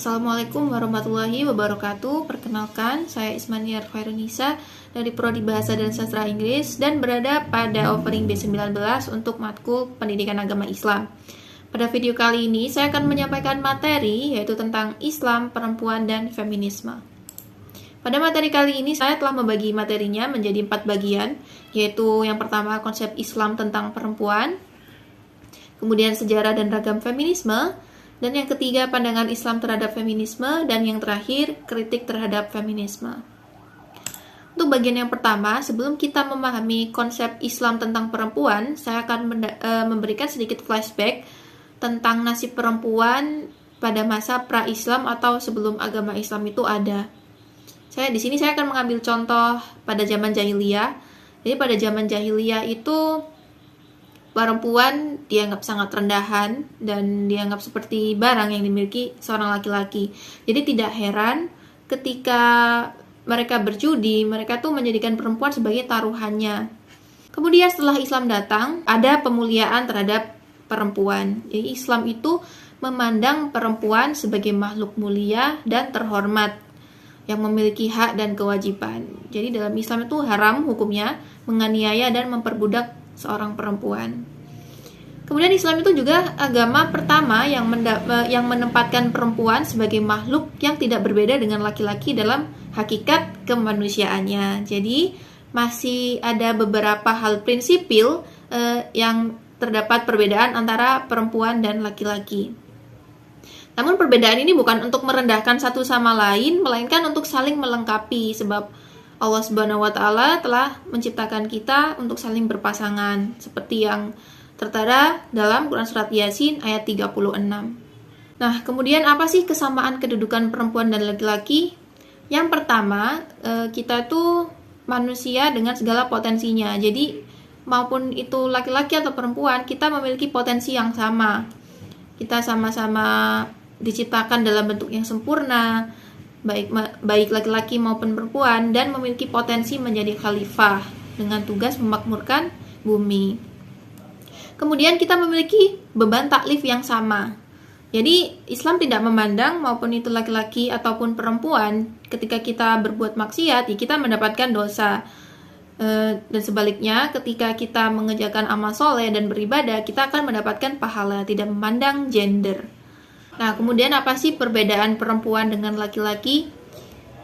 Assalamualaikum warahmatullahi wabarakatuh. Perkenalkan, saya Ismaniar Khairunisa dari Prodi Bahasa dan Sastra Inggris dan berada pada offering B19 untuk matkul Pendidikan Agama Islam. Pada video kali ini, saya akan menyampaikan materi yaitu tentang Islam, perempuan, dan feminisme. Pada materi kali ini, saya telah membagi materinya menjadi 4 bagian, yaitu yang pertama konsep Islam tentang perempuan, kemudian sejarah dan ragam feminisme, dan yang ketiga, pandangan Islam terhadap feminisme. Dan yang terakhir, kritik terhadap feminisme. Untuk bagian yang pertama, sebelum kita memahami konsep Islam tentang perempuan, saya akan memberikan sedikit flashback tentang nasib perempuan pada masa pra-Islam atau sebelum agama Islam itu ada. Di sini saya akan mengambil contoh pada zaman jahiliyah. Jadi pada zaman jahiliyah itu perempuan dianggap sangat rendahan dan dianggap seperti barang yang dimiliki seorang laki-laki. Jadi tidak heran ketika mereka berjudi, mereka tuh menjadikan perempuan sebagai taruhannya. Kemudian setelah Islam datang, ada pemuliaan terhadap perempuan. Jadi Islam itu memandang perempuan sebagai makhluk mulia dan terhormat yang memiliki hak dan kewajiban. Jadi dalam Islam itu haram hukumnya menganiaya dan memperbudak seorang perempuan. Kemudian Islam itu juga agama pertama yang menempatkan perempuan sebagai makhluk yang tidak berbeda dengan laki-laki dalam hakikat kemanusiaannya. Jadi masih ada beberapa hal prinsipil yang terdapat perbedaan antara perempuan dan laki-laki. Namun perbedaan ini bukan untuk merendahkan satu sama lain, melainkan untuk saling melengkapi, sebab Allah Subhanahu wa Ta'ala telah menciptakan kita untuk saling berpasangan, seperti yang tertera dalam Quran Surat Yasin ayat 36. Nah, kemudian apa sih kesamaan kedudukan perempuan dan laki-laki? Yang pertama, kita tuh manusia dengan segala potensinya. Jadi, maupun itu laki-laki atau perempuan, kita memiliki potensi yang sama. Kita sama-sama diciptakan dalam bentuk yang sempurna, baik laki-laki maupun perempuan, dan memiliki potensi menjadi khalifah dengan tugas memakmurkan bumi. Kemudian kita memiliki beban taklif yang sama. Jadi Islam tidak memandang maupun itu laki-laki ataupun perempuan, ketika kita berbuat maksiat, ya kita mendapatkan dosa. Dan sebaliknya, ketika kita mengerjakan amal soleh dan beribadah, kita akan mendapatkan pahala, tidak memandang gender. Nah, kemudian apa sih perbedaan perempuan dengan laki-laki?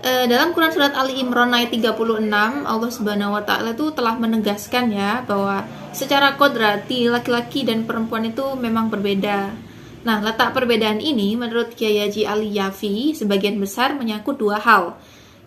Dalam Quran Surat Ali Imran ayat 36, Allah Subhanahu wa Ta'ala itu telah menegaskan ya bahwa secara kodrati laki-laki dan perempuan itu memang berbeda. Nah, letak perbedaan ini menurut Kiai Haji Ali Yafi sebagian besar menyangkut dua hal,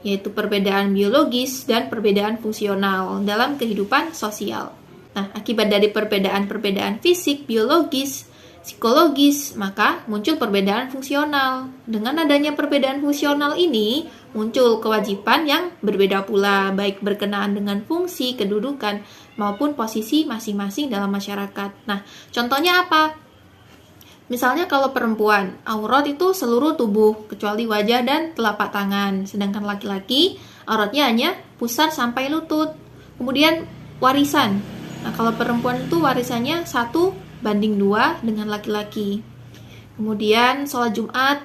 yaitu perbedaan biologis dan perbedaan fungsional dalam kehidupan sosial. Nah, akibat dari perbedaan-perbedaan fisik, biologis, psikologis, maka muncul perbedaan fungsional. Dengan adanya perbedaan fungsional ini, muncul kewajiban yang berbeda pula, baik berkenaan dengan fungsi, kedudukan, maupun posisi masing-masing dalam masyarakat. Nah, contohnya apa? Misalnya kalau perempuan, aurat itu seluruh tubuh, kecuali wajah dan telapak tangan. Sedangkan laki-laki, auratnya hanya pusar sampai lutut. Kemudian warisan. Nah, kalau perempuan itu warisannya 1:2 dengan laki-laki. Kemudian sholat Jumat,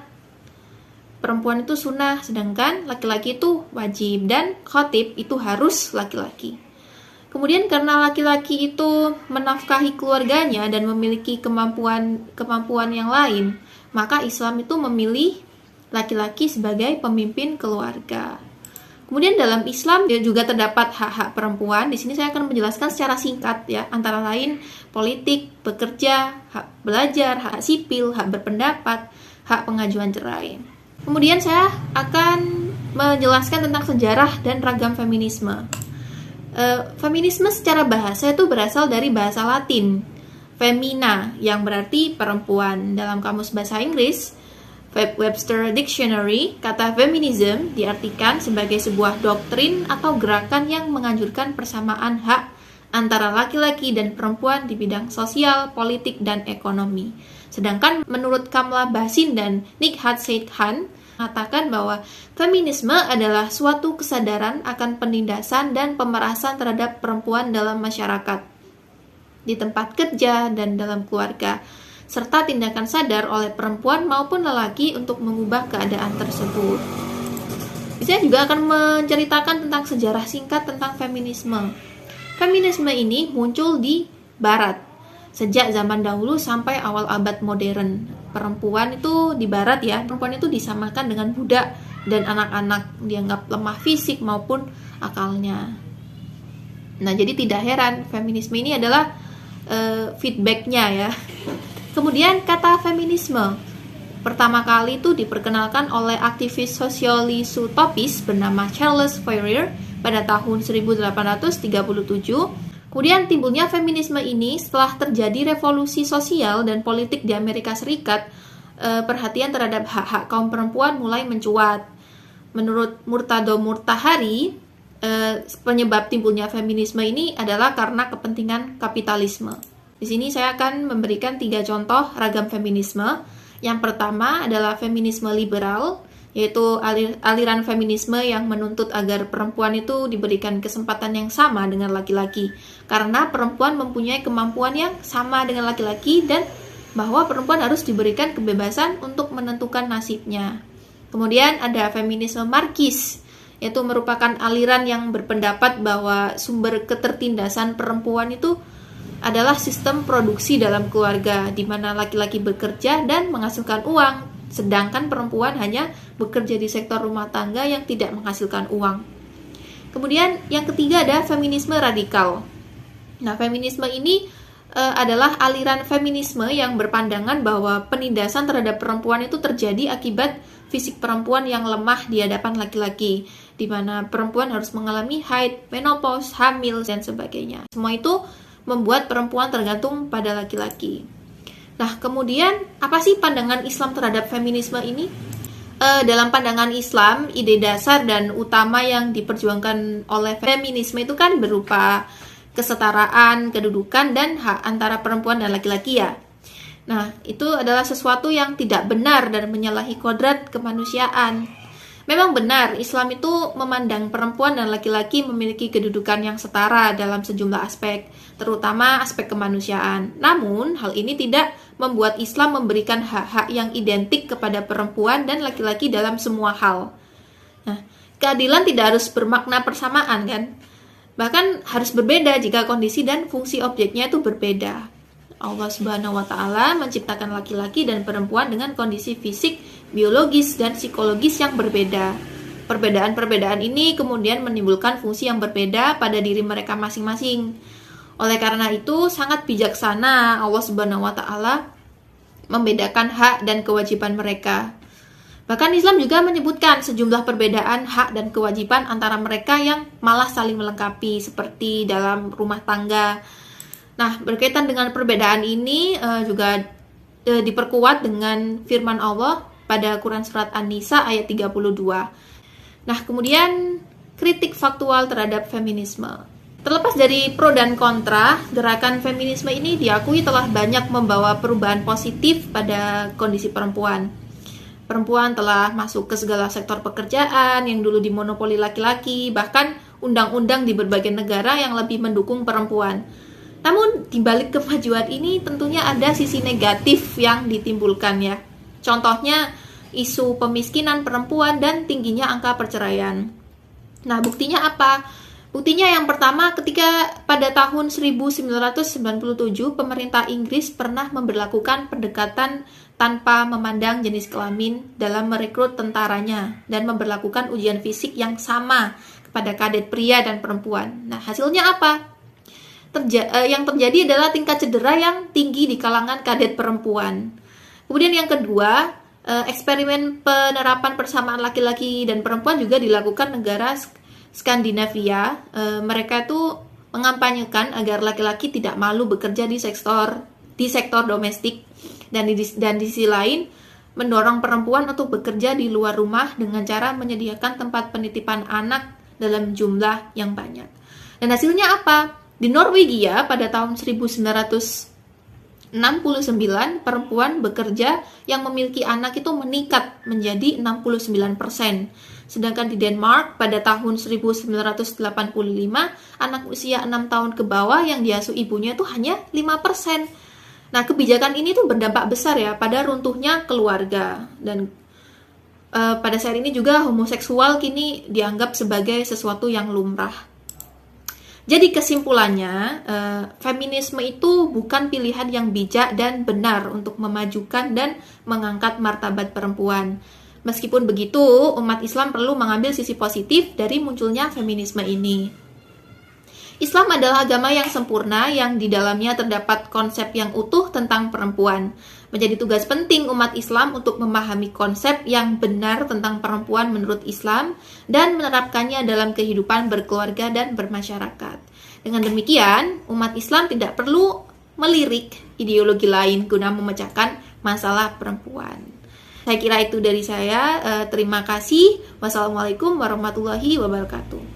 perempuan itu sunnah, sedangkan laki-laki itu wajib, dan khotib itu harus laki-laki. Kemudian karena laki-laki itu menafkahi keluarganya dan memiliki kemampuan yang lain, maka Islam itu memilih laki-laki sebagai pemimpin keluarga. Kemudian dalam Islam juga terdapat hak-hak perempuan. Di sini saya akan menjelaskan secara singkat ya, antara lain politik, bekerja, hak belajar, hak sipil, hak berpendapat, hak pengajuan cerai. Kemudian saya akan menjelaskan tentang sejarah dan ragam feminisme. Feminisme secara bahasa itu berasal dari bahasa Latin, femina, yang berarti perempuan. Dalam kamus bahasa Inggris, Webster Dictionary, kata feminism diartikan sebagai sebuah doktrin atau gerakan yang menganjurkan persamaan hak antara laki-laki dan perempuan di bidang sosial, politik, dan ekonomi. Sedangkan menurut Kamla Basin dan Nikhat Seithan, mengatakan bahwa feminisme adalah suatu kesadaran akan penindasan dan pemerasan terhadap perempuan dalam masyarakat, di tempat kerja, dan dalam keluarga. serta tindakan sadar oleh perempuan maupun lelaki untuk mengubah keadaan tersebut. Saya juga akan menceritakan tentang sejarah singkat tentang feminisme. Feminisme ini muncul di Barat sejak zaman dahulu sampai awal abad modern. Perempuan itu di Barat ya, perempuan itu disamakan dengan budak dan anak-anak, dianggap lemah fisik maupun akalnya. Nah, jadi tidak heran feminisme ini adalah feedbacknya ya. Kemudian kata feminisme pertama kali itu diperkenalkan oleh aktivis sosialis utopis bernama Charles Fourier pada tahun 1837. Kemudian timbulnya feminisme ini setelah terjadi revolusi sosial dan politik di Amerika Serikat. Perhatian terhadap hak-hak kaum perempuan mulai mencuat. Menurut Murtado Murtahari, penyebab timbulnya feminisme ini adalah karena kepentingan kapitalisme. Di sini saya akan memberikan 3 contoh ragam feminisme. Yang pertama adalah feminisme liberal, yaitu aliran feminisme yang menuntut agar perempuan itu diberikan kesempatan yang sama dengan laki-laki, karena perempuan mempunyai kemampuan yang sama dengan laki-laki dan bahwa perempuan harus diberikan kebebasan untuk menentukan nasibnya. Kemudian ada feminisme Marxis, yaitu merupakan aliran yang berpendapat bahwa sumber ketertindasan perempuan itu adalah sistem produksi dalam keluarga, di mana laki-laki bekerja dan menghasilkan uang, sedangkan perempuan hanya bekerja di sektor rumah tangga yang tidak menghasilkan uang. Kemudian yang ketiga ada feminisme radikal. Nah, feminisme ini adalah aliran feminisme yang berpandangan bahwa penindasan terhadap perempuan itu terjadi akibat fisik perempuan yang lemah di hadapan laki-laki, di mana perempuan harus mengalami haid, menopause, hamil, dan sebagainya. Semua itu membuat perempuan tergantung pada laki-laki. Nah, kemudian apa sih pandangan Islam terhadap feminisme ini? Dalam pandangan Islam, ide dasar dan utama yang diperjuangkan oleh feminisme itu kan berupa kesetaraan, kedudukan, dan hak antara perempuan dan laki-laki ya. Nah, itu adalah sesuatu yang tidak benar dan menyalahi kodrat kemanusiaan. Memang benar, Islam itu memandang perempuan dan laki-laki memiliki kedudukan yang setara dalam sejumlah aspek, terutama aspek kemanusiaan. Namun, hal ini tidak membuat Islam memberikan hak-hak yang identik kepada perempuan dan laki-laki dalam semua hal. Nah, keadilan tidak harus bermakna persamaan kan? Bahkan harus berbeda jika kondisi dan fungsi objeknya itu berbeda. Allah Subhanahu wa Ta'ala menciptakan laki-laki dan perempuan dengan kondisi fisik, biologis, dan psikologis yang berbeda. Perbedaan-perbedaan ini kemudian menimbulkan fungsi yang berbeda pada diri mereka masing-masing. Oleh karena itu, sangat bijaksana Allah Subhanahu wa Ta'ala membedakan hak dan kewajiban mereka. Bahkan Islam juga menyebutkan sejumlah perbedaan hak dan kewajiban antara mereka yang malah saling melengkapi, seperti dalam rumah tangga. Nah, berkaitan dengan perbedaan ini juga diperkuat dengan firman Allah pada Quran Surat An-Nisa ayat 32. Nah, kemudian kritik faktual terhadap feminisme. Terlepas dari pro dan kontra, gerakan feminisme ini diakui telah banyak membawa perubahan positif pada kondisi perempuan. Perempuan telah masuk ke segala sektor pekerjaan yang dulu dimonopoli laki-laki, bahkan undang-undang di berbagai negara yang lebih mendukung perempuan. Namun, di balik kemajuan ini tentunya ada sisi negatif yang ditimbulkan ya. Contohnya, isu pemiskinan perempuan dan tingginya angka perceraian. Nah, buktinya apa? Buktinya yang pertama, ketika pada tahun 1997, pemerintah Inggris pernah memberlakukan pendekatan tanpa memandang jenis kelamin dalam merekrut tentaranya dan memberlakukan ujian fisik yang sama kepada kadet pria dan perempuan. Nah, hasilnya apa? Yang terjadi adalah tingkat cedera yang tinggi di kalangan kadet perempuan. Kemudian yang kedua, eksperimen penerapan persamaan laki-laki dan perempuan juga dilakukan negara Skandinavia. Mereka itu mengampanyekan agar laki-laki tidak malu bekerja di sektor domestik dan di sisi lain mendorong perempuan untuk bekerja di luar rumah dengan cara menyediakan tempat penitipan anak dalam jumlah yang banyak. Dan hasilnya apa? Di Norwegia pada tahun 1969, perempuan bekerja yang memiliki anak itu meningkat menjadi 69%. Sedangkan di Denmark pada tahun 1985, anak usia 6 tahun ke bawah yang diasuh ibunya itu hanya 5%. Nah, kebijakan ini tuh berdampak besar ya pada runtuhnya keluarga, dan pada saat ini juga homoseksual kini dianggap sebagai sesuatu yang lumrah. Jadi kesimpulannya, feminisme itu bukan pilihan yang bijak dan benar untuk memajukan dan mengangkat martabat perempuan. Meskipun begitu, umat Islam perlu mengambil sisi positif dari munculnya feminisme ini. Islam adalah agama yang sempurna yang di dalamnya terdapat konsep yang utuh tentang perempuan. Menjadi tugas penting umat Islam untuk memahami konsep yang benar tentang perempuan menurut Islam dan menerapkannya dalam kehidupan berkeluarga dan bermasyarakat. Dengan demikian, umat Islam tidak perlu melirik ideologi lain guna memecahkan masalah perempuan. Saya kira itu dari saya. Terima kasih. Wassalamualaikum warahmatullahi wabarakatuh.